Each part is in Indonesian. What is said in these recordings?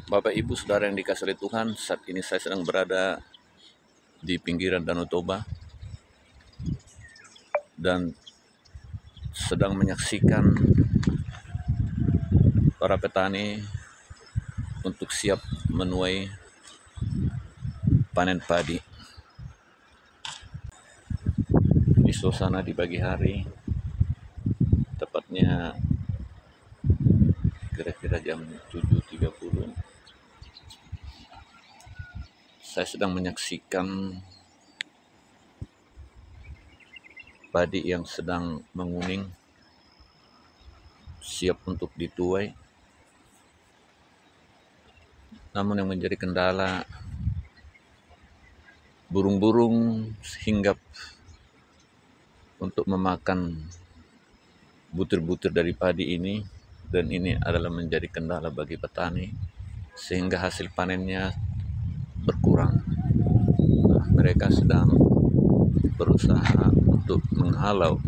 Bapak Ibu Saudara yang dikasihi oleh Tuhan, saat ini saya sedang berada di pinggiran Danau Toba dan sedang menyaksikan para petani untuk siap menuai panen padi. Ini suasana di pagi hari, tepatnya kira-kira jam 7.30. Saya sedang menyaksikan padi yang sedang menguning, siap untuk dituai. Namun yang menjadi kendala, burung-burung hinggap untuk memakan butir-butir dari padi ini, dan ini adalah menjadi kendala bagi petani sehingga hasil panennya berkurang. Mereka sedang berusaha untuk menghalau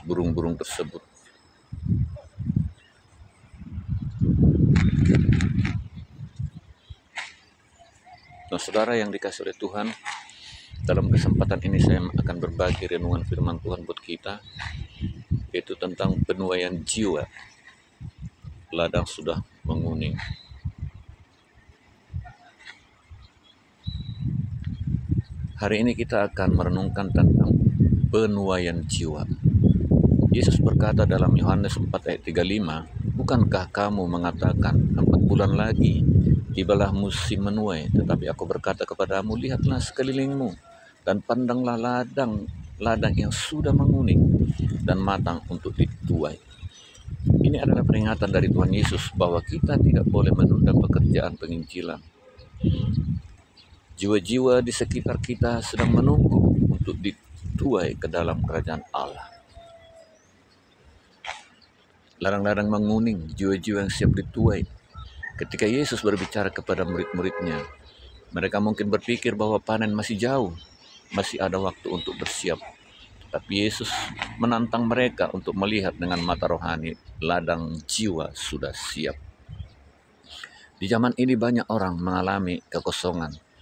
burung-burung tersebut. Nah, saudara yang dikasihi oleh Tuhan, dalam kesempatan ini saya akan berbagi renungan firman Tuhan buat kita, yaitu tentang penuaian jiwa. Ladang sudah menguning. Hari ini kita akan merenungkan tentang penuaian jiwa. Yesus berkata dalam Yohanes 4 ayat 35, "Bukankah kamu mengatakan 4 bulan lagi tibalah musim menuai? Tetapi aku berkata kepadamu, lihatlah sekelilingmu dan pandanglah ladang yang sudah menguning dan matang untuk dituai." Ini adalah peringatan dari Tuhan Yesus bahwa kita tidak boleh menunda pekerjaan penginjilan. Jiwa-jiwa di sekitar kita sedang menunggu untuk dituai ke dalam kerajaan Allah. Ladang-ladang menguning, jiwa-jiwa yang siap dituai. Ketika Yesus berbicara kepada murid-muridnya, mereka mungkin berpikir bahwa panen masih jauh, masih ada waktu untuk bersiap. Tapi Yesus menantang mereka untuk melihat dengan mata rohani, ladang jiwa sudah siap. Di zaman ini banyak orang mengalami kekosongan,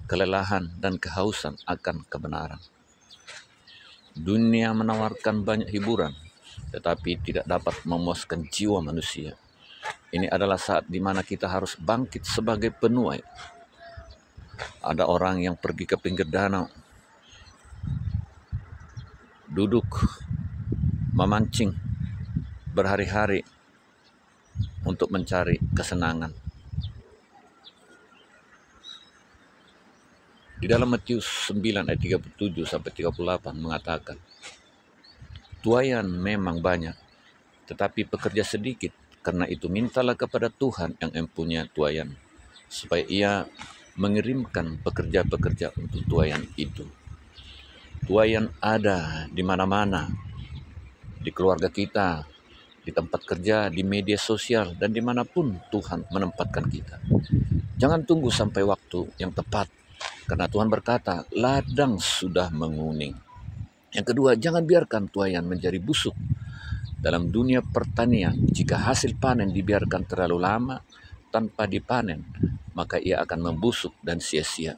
kelelahan, dan kehausan akan kebenaran. Dunia menawarkan banyak hiburan, tetapi tidak dapat memuaskan jiwa manusia. Ini adalah saat di mana kita harus bangkit sebagai penuai. Ada orang yang pergi ke pinggir danau, duduk, memancing berhari-hari untuk mencari kesenangan. Di dalam Matius 9 ayat 37 sampai 38 mengatakan, "Tuaian memang banyak, tetapi pekerja sedikit. Karena itu mintalah kepada Tuhan yang mempunyai tuaian, supaya Ia mengirimkan pekerja-pekerja untuk tuaian itu." Tuaian ada di mana-mana, di keluarga kita, di tempat kerja, di media sosial, dan dimanapun Tuhan menempatkan kita. Jangan tunggu sampai waktu yang tepat, karena Tuhan berkata, ladang sudah menguning. Yang kedua, jangan biarkan tuaian menjadi busuk. Dalam dunia pertanian, jika hasil panen dibiarkan terlalu lama tanpa dipanen, maka ia akan membusuk dan sia-sia.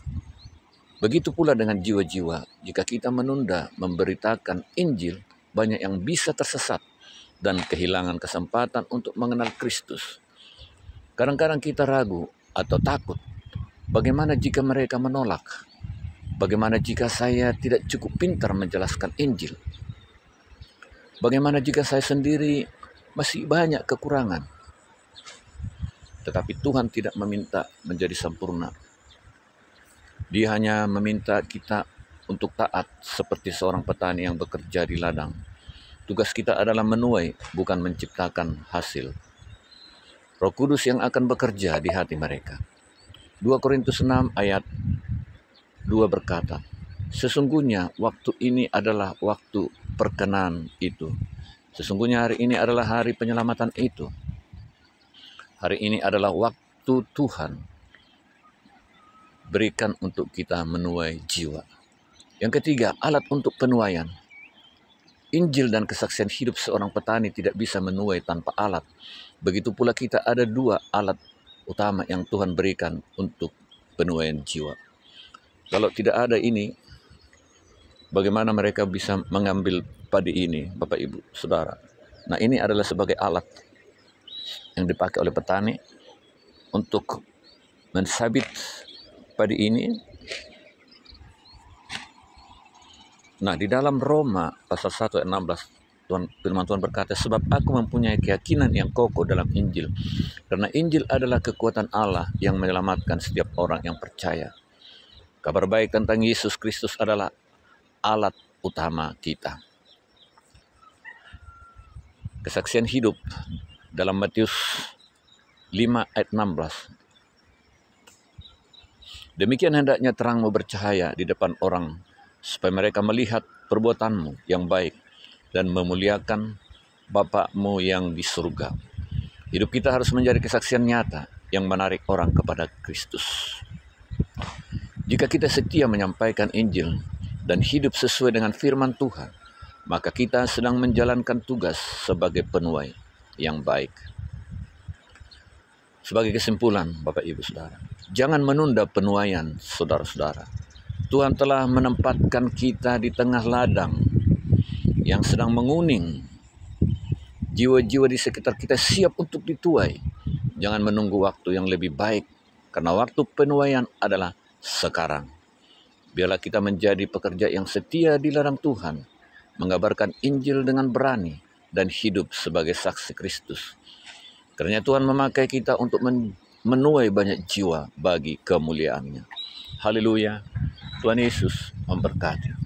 Begitu pula dengan jiwa-jiwa, jika kita menunda memberitakan Injil, banyak yang bisa tersesat dan kehilangan kesempatan untuk mengenal Kristus. Kadang-kadang kita ragu atau takut. Bagaimana jika mereka menolak? Bagaimana jika saya tidak cukup pintar menjelaskan Injil? Bagaimana jika saya sendiri masih banyak kekurangan? Tetapi Tuhan tidak meminta menjadi sempurna. Dia hanya meminta kita untuk taat seperti seorang petani yang bekerja di ladang. Tugas kita adalah menuai, bukan menciptakan hasil. Roh Kudus yang akan bekerja di hati mereka. 2 Korintus 6 ayat 2 berkata, "Sesungguhnya waktu ini adalah waktu perkenan itu. Sesungguhnya hari ini adalah hari penyelamatan itu. Hari ini adalah waktu Tuhan berikan untuk kita menuai jiwa." Yang ketiga, alat untuk penuaian. Injil dan kesaksian hidup seorang petani tidak bisa menuai tanpa alat. Begitu pula kita ada dua alat utama yang Tuhan berikan untuk penuaian jiwa. Kalau tidak ada ini, bagaimana mereka bisa mengambil padi ini, Bapak Ibu, Saudara? Nah, ini adalah sebagai alat yang dipakai oleh petani untuk mensabit padi ini. Nah, di dalam Roma pasal 1 ayat 16, firman Tuhan berkata, sebab aku mempunyai keyakinan yang kokoh dalam Injil, karena Injil adalah kekuatan Allah yang menyelamatkan setiap orang yang percaya. Kabar baik tentang Yesus Kristus adalah alat utama kita. Kesaksian hidup dalam Matius 5 ayat 16. Demikian hendaknya terangmu bercahaya di depan orang, supaya mereka melihat perbuatanmu yang baik dan memuliakan Bapa-Mu yang di surga. Hidup kita harus menjadi kesaksian nyata yang menarik orang kepada Kristus. Jika kita setia menyampaikan Injil dan hidup sesuai dengan firman Tuhan, maka kita sedang menjalankan tugas sebagai penuai yang baik. Sebagai kesimpulan, Bapak Ibu Saudara, jangan menunda penuaian saudara-saudara. Tuhan telah menempatkan kita di tengah ladang yang sedang menguning. Jiwa-jiwa di sekitar kita siap untuk dituai. Jangan menunggu waktu yang lebih baik, karena waktu penuaian adalah sekarang. Biarlah kita menjadi pekerja yang setia di ladang Tuhan, mengabarkan Injil dengan berani, dan hidup sebagai saksi Kristus. Karena Tuhan memakai kita untuk menuai banyak jiwa bagi kemuliaan-Nya. Haleluya. Tuhan Yesus memberkati.